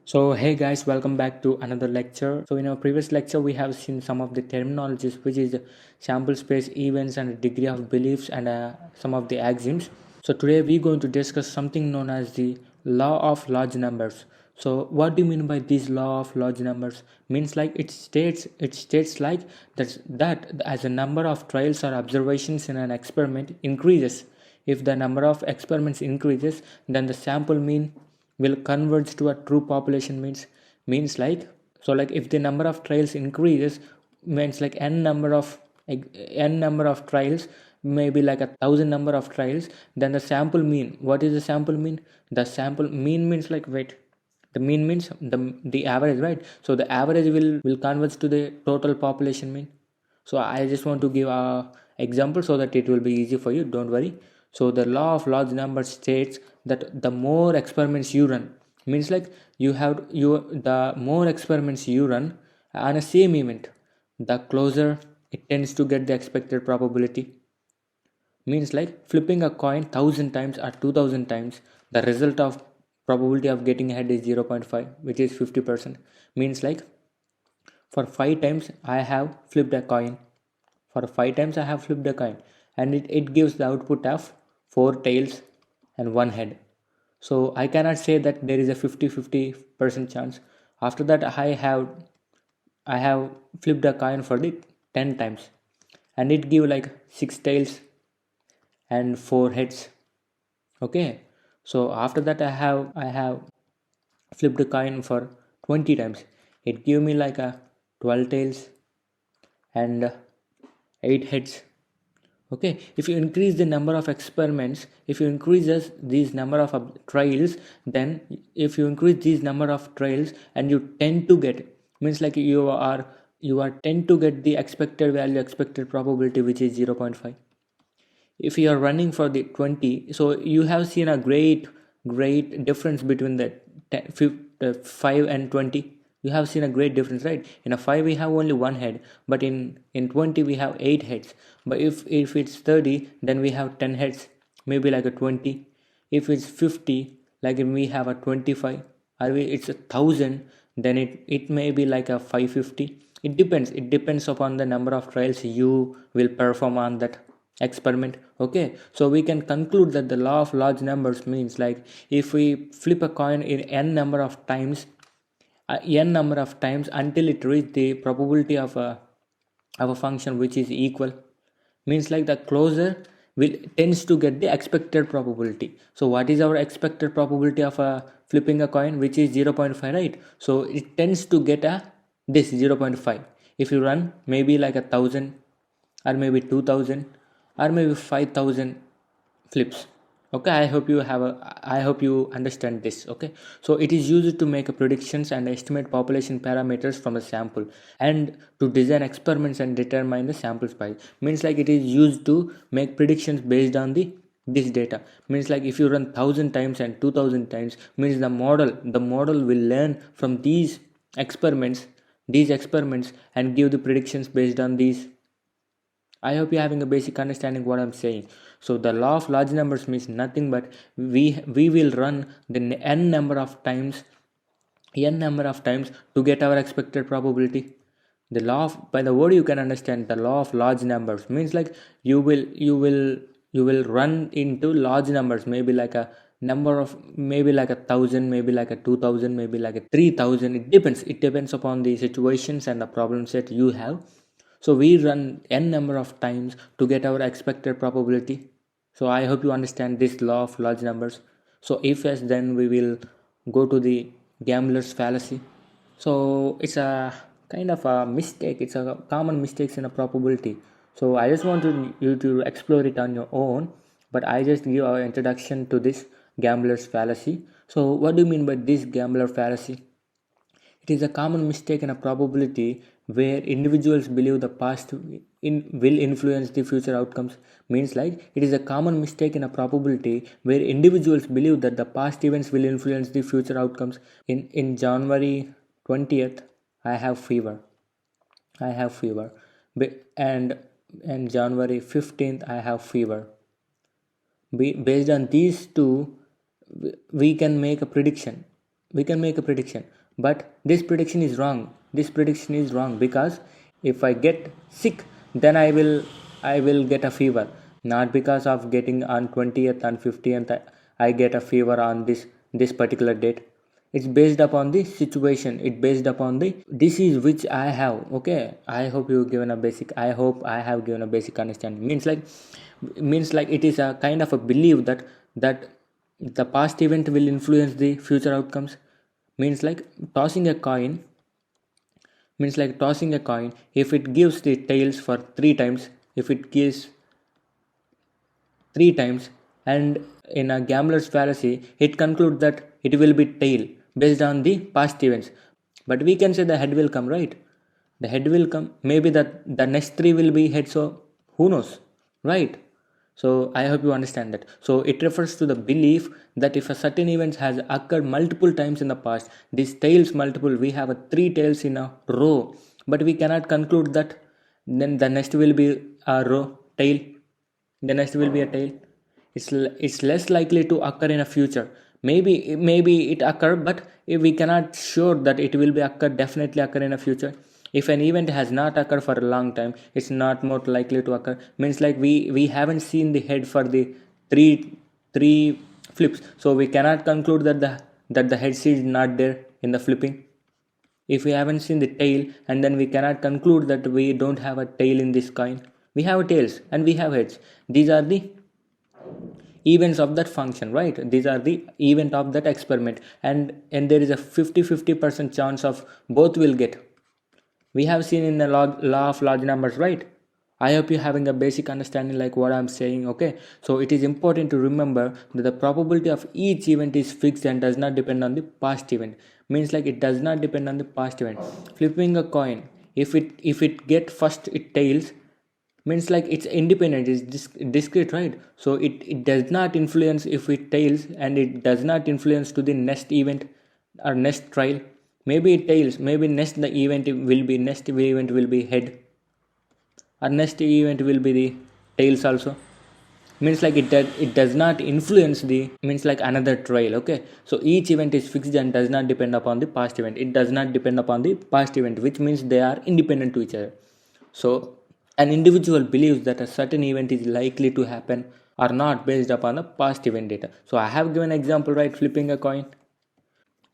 So hey guys, welcome back to another lecture. So in our previous lecture we have seen some of the terminologies, which is sample space, events, and degree of beliefs, and some of the axioms. So today we're going to discuss something known as the law of large numbers. So what do you mean by this law of large numbers? Means like it states like that as a number of trials or observations in an experiment increases. If the number of experiments increases, then the sample mean will converge to a true population means like, so like if the number of trials increases, means like n number of trials, maybe like 1,000 number of trials, then the sample mean, what is the sample mean? The sample mean means like, wait, the mean means the average, right? So the average will converge to the total population mean. So I just want to give a example so that it will be easy for you, don't worry. So the law of large numbers states that the more experiments you run, means like the more experiments you run on a same event, the closer it tends to get the expected probability. Means like flipping a coin 1,000 times or 2,000 times, the result of probability of getting ahead is 0.5, which is 50%. Means like for 5 times I have flipped a coin. For 5 times I have flipped a coin, and it gives the output of 4 tails and 1 head. So I cannot say that there is a 50-50% chance. After that I have flipped a coin for the 10 times, and it give like 6 tails and 4 heads. Okay, so after that I have flipped a coin for 20 times. It give me like a 12 tails and 8 heads. Okay, if you increase the number of experiments, if you increases these number of trials, then if you increase these number of trials, and you tend to get, means like you are tend to get the expected value, expected probability, which is 0.5. If you are running for the 20, so you have seen a great difference between the 5 and 20. You have seen a great difference, right? In a 5 we have only one head, but in 20 we have 8 heads. But if it's 30, then we have 10 heads, maybe like a 20. If it's 50, like we have a 25. Or it's 1,000, then it may be like a 550. It depends upon the number of trials you will perform on that experiment. Okay, so we can conclude that the law of large numbers means like, if we flip a coin in n number of times until it reach the probability of a function which is equal, means like the closer will tends to get the expected probability. So what is our expected probability of flipping a coin, which is 0.5, right? So it tends to get this 0.5. If you run maybe like 1,000 or maybe 2,000 or maybe 5,000 flips. Okay, I hope you understand this. Okay, so it is used to make predictions and estimate population parameters from a sample, and to design experiments and determine the sample size. Means like it is used to make predictions based on this data. Means like if you run 1,000 times and 2,000 times, means the model will learn from these experiments and give the predictions based on these. I hope you're having a basic understanding what I'm saying. So the law of large numbers means nothing but we will run the n number of times to get our expected probability. The law of, by the word you can understand, the law of large numbers means like you will run into large numbers, maybe like a number of, maybe like 1,000, maybe like a 2,000, maybe like a 3,000. It depends upon the situations and the problem set you have. So we run n number of times to get our expected probability. So I hope you understand this law of large numbers. So if yes, then we will go to the gambler's fallacy. So it's a kind of a mistake. It's a common mistakes in a probability. So I just want you to explore it on your own. But I just give our introduction to this gambler's fallacy. So what do you mean by this gambler fallacy? It is a common mistake in a probability where individuals believe the past will influence the future outcomes. Means like it is a common mistake in a probability where individuals believe that the past events will influence the future outcomes. In January 20th, I have fever. I have fever. And January 15th, I have fever. Based on these two, we can make a prediction. we can make a prediction, but this prediction is wrong. This prediction is wrong because if I get sick, then I will get a fever, not because of getting on 20th and 50th I get a fever on this particular date. It's based upon the situation, it's based upon the disease which I have. Okay, I hope you given a basic, I hope I have given a basic understanding. Means like it is a kind of a belief that the past event will influence the future outcomes. Means like tossing a coin means like tossing a coin, if it gives the tails for 3 times, if it gives 3 times, and in a gambler's fallacy it concludes that it will be tail based on the past events. But we can say the head will come, right? The head will come, maybe that the next three will be head, so who knows, right? So I hope you understand that. So it refers to the belief that if a certain event has occurred multiple times in the past, these tails multiple, we have a three tails in a row, but we cannot conclude that then the next will be a row tail, the next will be a tail. It's less likely to occur in a future. Maybe it occur, but if we cannot sure that it will be occur, definitely occur in a future. If an event has not occurred for a long time, it's not more likely to occur. Means like we haven't seen the head for the three flips, so we cannot conclude that the head is not there in the flipping. If we haven't seen the tail, and then we cannot conclude that we don't have a tail in this coin. We have tails and we have heads. These are the events of that function, right? These are the event of that experiment, and there is a 50-50% chance of both will get. We have seen in the law of large numbers, right? I hope you're having a basic understanding like what I'm saying. Okay, so it is important to remember that the probability of each event is fixed and does not depend on the past event. Means like it does not depend on the past event. Flipping a coin, if it get first it tails, means like it's independent, it's discrete, right? So it does not influence if it tails, and it does not influence to the next event or next trial. Maybe it tails, maybe next event will be head, or next event will be the tails also. Means like it does not influence the, means like another trial. Okay, so each event is fixed and does not depend upon the past event. It does not depend upon the past event, which means they are independent to each other. So an individual believes that a certain event is likely to happen or not based upon the past event data. So I have given example, right? Flipping a coin,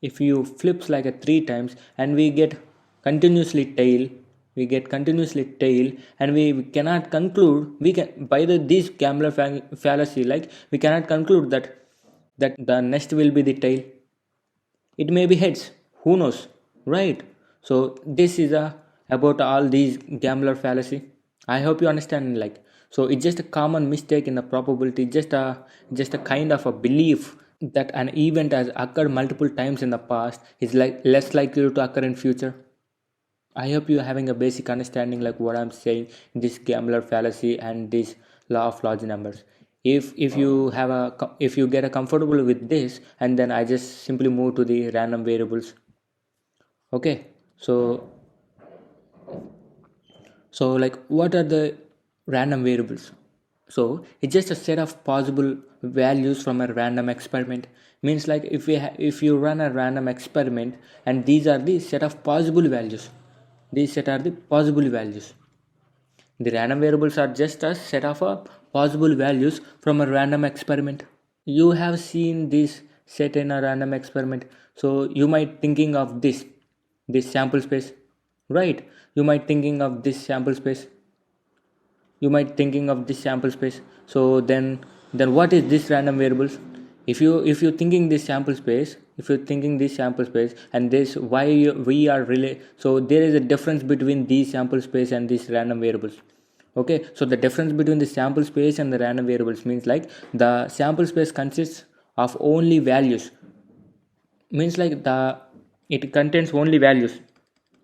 if you flips like a 3 times and we get continuously tail, and we cannot conclude, we can by this gambler fallacy, like we cannot conclude that the next will be the tail. It may be heads, who knows, right? So this is about all these gambler fallacy. I hope you understand. Like, so it's just a common mistake in the probability, just a kind of a belief that an event has occurred multiple times in the past is like less likely to occur in future. I hope you are having a basic understanding like what I'm saying, this gambler fallacy and this law of large numbers. If you get a comfortable with this, and then I just simply move to the random variables. Okay, so like what are the random variables? So it's just a set of possible values from a random experiment. Means like if you run a random experiment, and these are the set of possible values. These set are the possible values. The random variables are just a set of possible values from a random experiment. You have seen this set in a random experiment, so you might thinking of this sample space, right? You might thinking of this sample space. So then what is this random variables? If you thinking this sample space, and this why we are relay, so there is a difference between these sample space and these random variables. Okay, so the difference between the sample space and the random variables means like the sample space consists of only values. Means like it contains only values,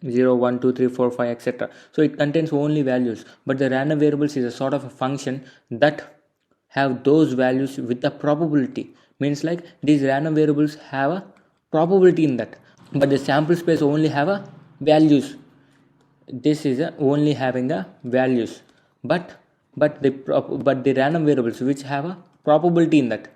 0 1 2 3 4 5 etc. So it contains only values, but the random variables is a sort of a function that have those values with a probability. Means like these random variables have a probability in that, but the sample space only have a values. This is only having a values, but the random variables which have a probability in that.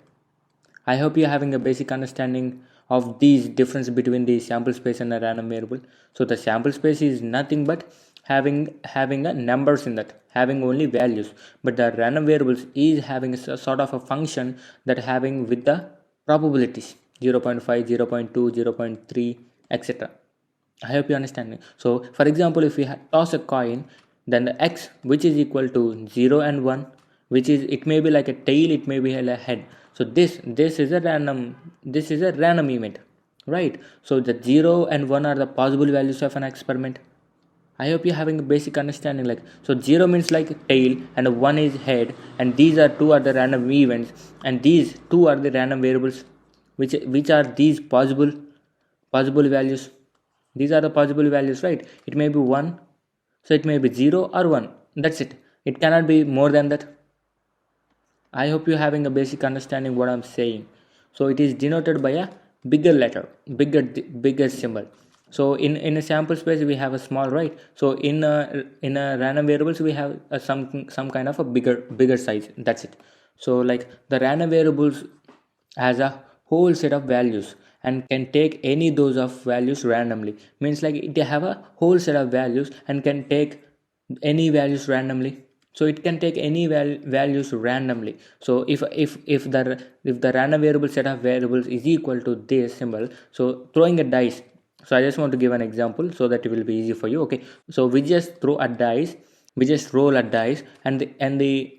I hope you're having a basic understanding of these difference between the sample space and a random variable. So the sample space is nothing but having a numbers in that, having only values, but the random variables is having a sort of a function that having with the probabilities 0.5, 0.2, 0.3, etc. I hope you understand me. So for example, if we toss a coin, then the x, which is equal to 0 and 1, which is, it may be like a tail, it may be a head. So this is a random event, right? So the 0 and 1 are the possible values of an experiment. I hope you're having a basic understanding. Like, so 0 means like tail and 1 is head, and these are two are the random events, and these two are the random variables. Which are these possible values? These are the possible values, right? It may be 1, so it may be 0 or 1. That's it. It cannot be more than that. I hope you're having a basic understanding what I'm saying. So it is denoted by a bigger letter, bigger symbol. So in a sample space we have a small, right? So in a random variables we have some kind of a bigger size. That's it. So like the random variables has a whole set of values and can take any those of values randomly, means like it have a whole set of values and can take any values randomly. So it can take any values randomly. So if the random variable set of variables is equal to this symbol, so throwing a dice, so I just want to give an example so that it will be easy for you. Okay, so we just throw a dice, we just roll a dice, and the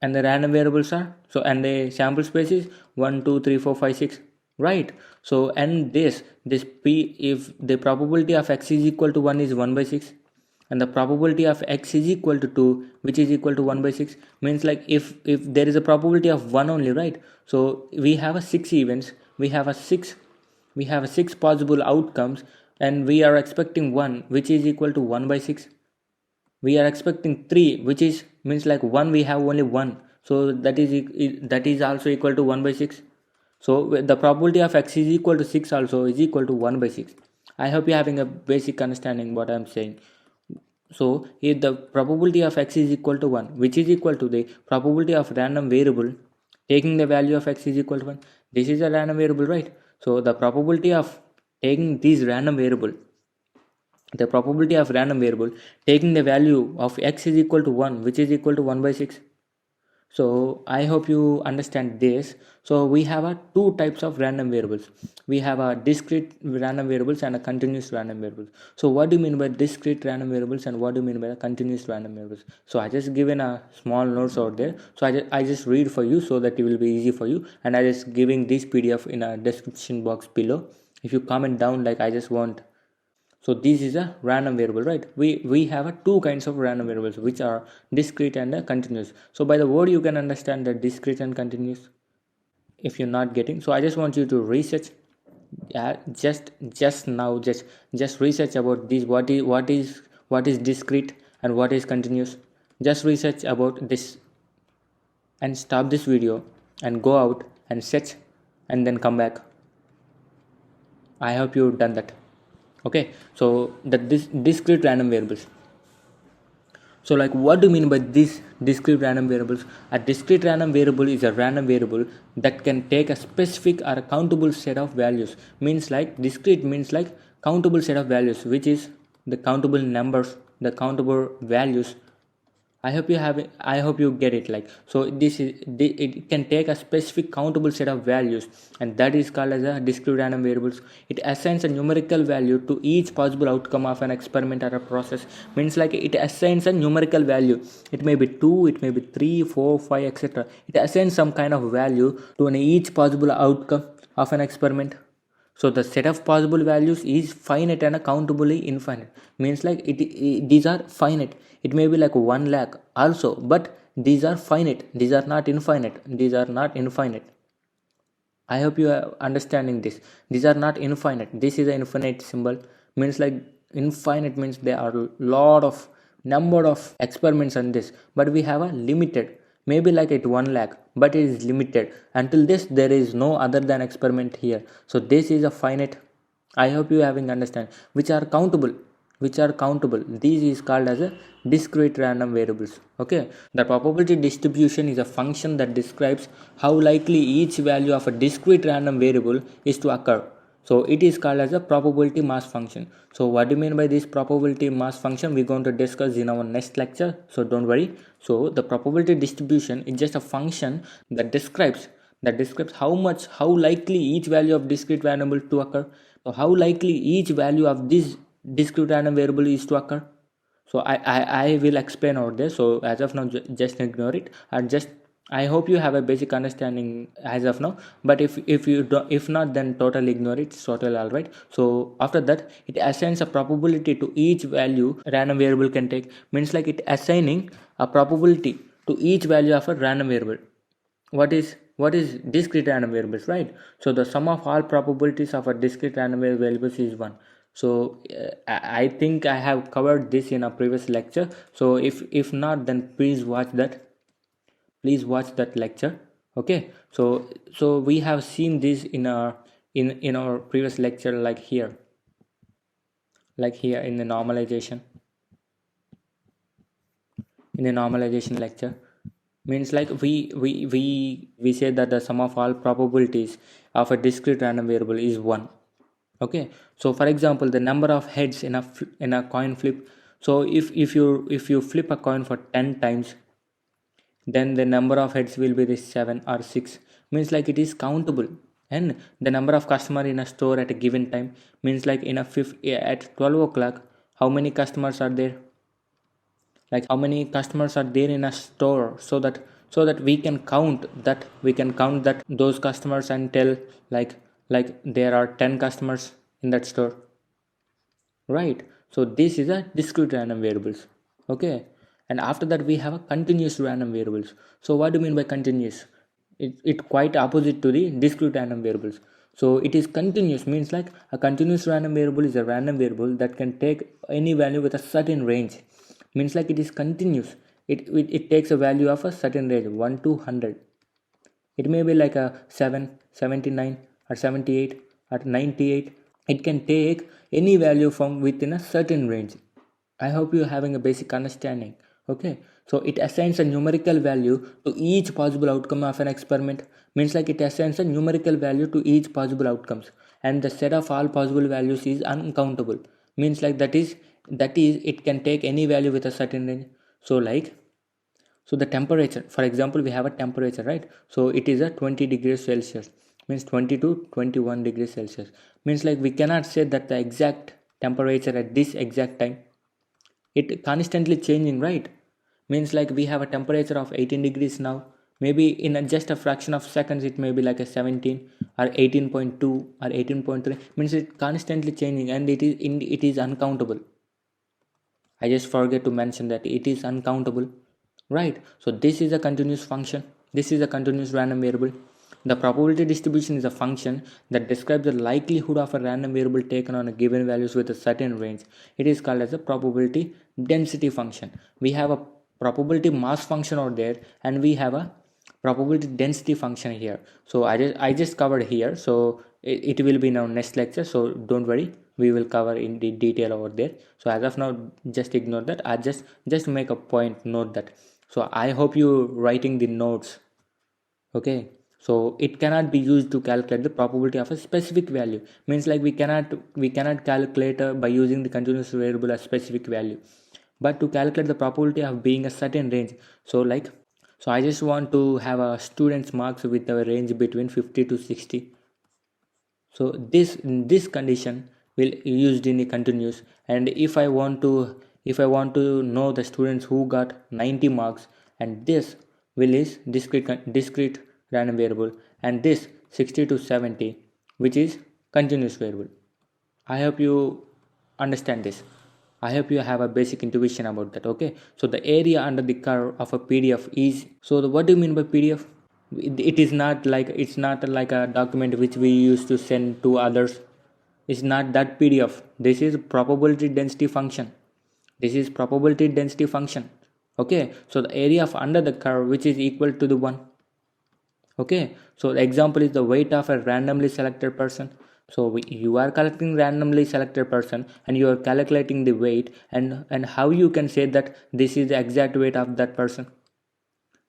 random variables are, so and the sample space is 1 2 3 4 5 6, right? So and this p, if the probability of x is equal to 1 is 1 by 6, and the probability of x is equal to 2, which is equal to 1 by 6, means like if there is a probability of 1 only, right? So we have a 6 events, we have a 6 possible outcomes, and we are expecting 1, which is equal to 1 by 6. We are expecting 3, which is means like 1, we have only 1, so that is also equal to 1 by 6. So the probability of x is equal to 6 also is equal to 1 by 6. I hope you're having a basic understanding what I'm saying. So if the probability of x is equal to 1, which is equal to the probability of random variable taking the value of x is equal to 1, this is a random variable, right? So the probability of taking this random variable, the probability of random variable taking the value of x is equal to 1, which is equal to 1 by 6. So I hope you understand this. So we have a two types of random variables. We have a discrete random variables and a continuous random variables. So what do you mean by discrete random variables and what do you mean by the continuous random variables? So I just given a small notes out there, so I just read for you so that it will be easy for you, and I just giving this PDF in a description box below. If you comment down like I just want, so this is a random variable, right? We have a two kinds of random variables, which are discrete and continuous. So by the word you can understand the discrete and continuous. If you're not getting, so I just want you to research. Yeah, just now just research about this. What is discrete and what is continuous. Just research about this and stop this video and go out and search and then come back. I hope you've done that. Okay, so this discrete random variables. So like what do you mean by these discrete random variables? A discrete random variable is a random variable that can take a specific or a countable set of values. Means like discrete means like countable set of values, which is the countable numbers, the countable values. I hope you get it. Like, so it can take a specific countable set of values, and that is called as a discrete random variables. It assigns a numerical value to each possible outcome of an experiment or a process. Means like it assigns a numerical value. It may be 2, it may be 3, 4, 5, etc. It assigns some kind of value to each possible outcome of an experiment. So the set of possible values is finite and countably infinite. Means like these are finite. It may be like 1 lakh also, but these are finite. These are not infinite. These are not infinite. I hope you are understanding this. These are not infinite. This is an infinite symbol. Means like infinite means there are a lot of number of experiments on this, but we have a limited. Maybe like it 1 lakh, but it is limited. Until this, there is no other than experiment here. So this is a finite. I hope you having understand, which are countable. which are countable. These is called as a discrete random variables. Okay, the probability distribution is a function that describes how likely each value of a discrete random variable is to occur. So it is called as a probability mass function. So what do you mean by this probability mass function? We're going to discuss in our next lecture, so don't worry. So the probability distribution is just a function that describes how likely each value of discrete variable to occur. So how likely each value of this discrete random variable is to occur. So I will explain over there. So as of now, just ignore it, and just I hope you have a basic understanding as of now. But if you don't, if not, then totally ignore it. It's totally all right. So after that, it assigns a probability to each value random variable can take. Means like it assigning a probability to each value of a random variable. What is discrete random variables, right? So the sum of all probabilities of a discrete random variables is 1. So I think I have covered this in a previous lecture. So if not, then please watch that lecture. Okay, so we have seen this in our previous lecture, like here in the normalization lecture. Means like we say that the sum of all probabilities of a discrete random variable is 1. Okay, so for example, the number of heads in a coin flip. So if you flip a coin for 10 times, then the number of heads will be the 7 or 6. Means like it is countable. And the number of customer in a store at a given time, means like at 12 o'clock, how many customers are there, like how many customers are there in a store, so that we can count that those customers and tell, like there are 10 customers in that store, right? So this is a discrete random variables. Okay, and after that we have a continuous random variables. So what do you mean by continuous? It quite opposite to the discrete random variables. So it is continuous, means like a continuous random variable is a random variable that can take any value with a certain range. Means like it is continuous. It takes a value of a certain range, 1 to 100. It may be like a 7, 79, or 78, or 98. It can take any value from within a certain range. I hope you're having a basic understanding. Okay, so it assigns a numerical value to each possible outcome of an experiment. Means like it assigns a numerical value to each possible outcomes, and the set of all possible values is uncountable. Means like that is it can take any value with a certain range. So the temperature, for example, we have a temperature, right? So it is a 20 degrees Celsius, means 20 to 21 degrees Celsius. Means like we cannot say that the exact temperature at this exact time. It constantly changing, right? Means like we have a temperature of 18 degrees now. Maybe in just a fraction of seconds it may be like a 17 or 18.2 or 18.3. Means it constantly changing, and it is uncountable. I just forget to mention that it is uncountable, right? So this is a continuous function. This is a continuous random variable. The probability distribution is a function that describes the likelihood of a random variable taken on a given values with a certain range. It is called as a probability density function. We have a probability mass function out there, and we have a probability density function here. So I just covered here. So it will be in our next lecture, so don't worry, we will cover in the detail over there. So as of now, just ignore that. I just make a point, note that. So I hope you writing the notes. Okay, so it cannot be used to calculate the probability of a specific value. Means like we cannot calculate by using the continuous variable a specific value, but to calculate the probability of being a certain range. So I just want to have a student's marks with a range between 50 to 60. So this condition will used in the continuous. And if I want to know the students who got 90 marks, and this will is discrete random variable, and this 60 to 70, which is continuous variable. I hope you understand this. I hope you have a basic intuition about that. Okay, so the area under the curve of a PDF is, so what do you mean by PDF? It is not like, it's not like a document which we used to send to others. It's not that PDF. This is probability density function. Okay, so the area of under the curve, which is equal to the 1. Okay, so the example is the weight of a randomly selected person. So you are collecting randomly selected person, and you are calculating the weight, and how you can say that this is the exact weight of that person?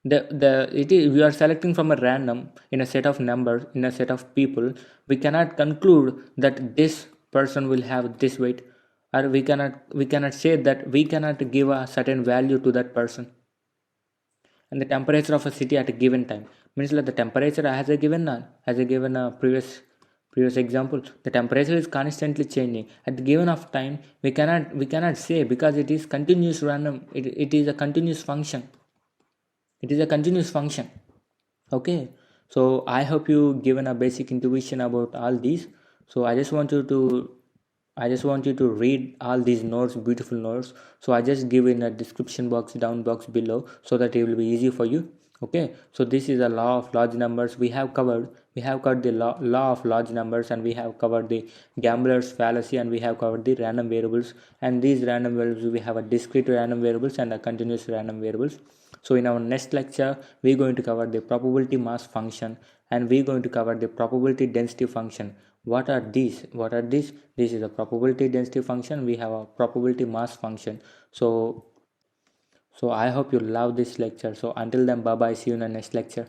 The it is, we are selecting from a random in a set of numbers, in a set of people. We cannot conclude that this person will have this weight, or we cannot say that, we cannot give a certain value to that person. And the temperature of a city at a given time means like the temperature has a given previous example. The temperature is constantly changing at the given of time. We cannot say, because it is continuous random. It is a continuous function. It is a continuous function. Okay, so I hope you given a basic intuition about all these. So I just want you to read all these notes, beautiful notes. So I just give in a description box, down box below, so that it will be easy for you. Okay, so this is a law of large numbers. We have covered the law of large numbers, and we have covered the gambler's fallacy, and we have covered the random variables. And these random variables, we have a discrete random variables and a continuous random variables. So in our next lecture, we're going to cover the probability mass function, and we're going to cover the probability density function. What are these? This is a probability density function. We have a probability mass function. So I hope you love this lecture. So until then, bye bye. See you in the next lecture.